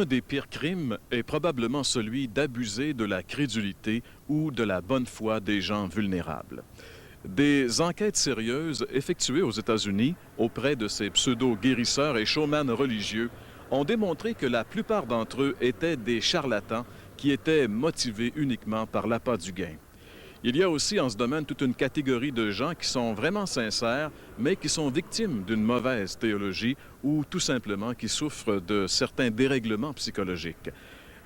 Un des pires crimes est probablement celui d'abuser de la crédulité ou de la bonne foi des gens vulnérables. Des enquêtes sérieuses effectuées aux États-Unis auprès de ces pseudo-guérisseurs et showman religieux ont démontré que la plupart d'entre eux étaient des charlatans qui étaient motivés uniquement par l'appât du gain. Il y a aussi en ce domaine toute une catégorie de gens qui sont vraiment sincères, mais qui sont victimes d'une mauvaise théologie ou tout simplement qui souffrent de certains dérèglements psychologiques.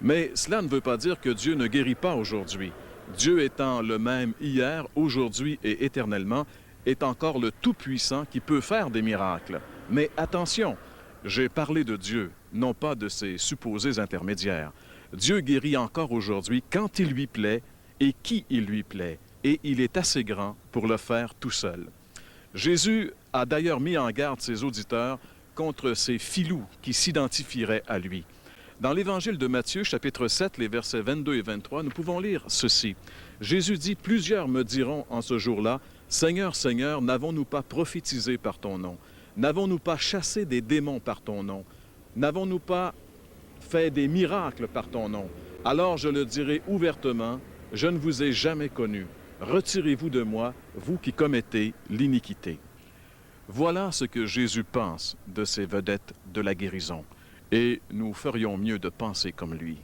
Mais cela ne veut pas dire que Dieu ne guérit pas aujourd'hui. Dieu étant le même hier, aujourd'hui et éternellement, est encore le Tout-Puissant qui peut faire des miracles. Mais attention, j'ai parlé de Dieu, non pas de ses supposés intermédiaires. Dieu guérit encore aujourd'hui quand il lui plaît et qui il lui plaît, et il est assez grand pour le faire tout seul. Jésus a d'ailleurs mis en garde ses auditeurs contre ces filous qui s'identifieraient à lui. Dans l'Évangile de Matthieu, chapitre 7, les versets 22 et 23, nous pouvons lire ceci. Jésus dit, « Plusieurs me diront en ce jour-là, Seigneur, Seigneur, n'avons-nous pas prophétisé par ton nom? N'avons-nous pas chassé des démons par ton nom? N'avons-nous pas fait des miracles par ton nom? Alors je le dirai ouvertement, je ne vous ai jamais connu. Retirez-vous de moi, vous qui commettez l'iniquité. » Voilà ce que Jésus pense de ces vedettes de la guérison. Et nous ferions mieux de penser comme lui.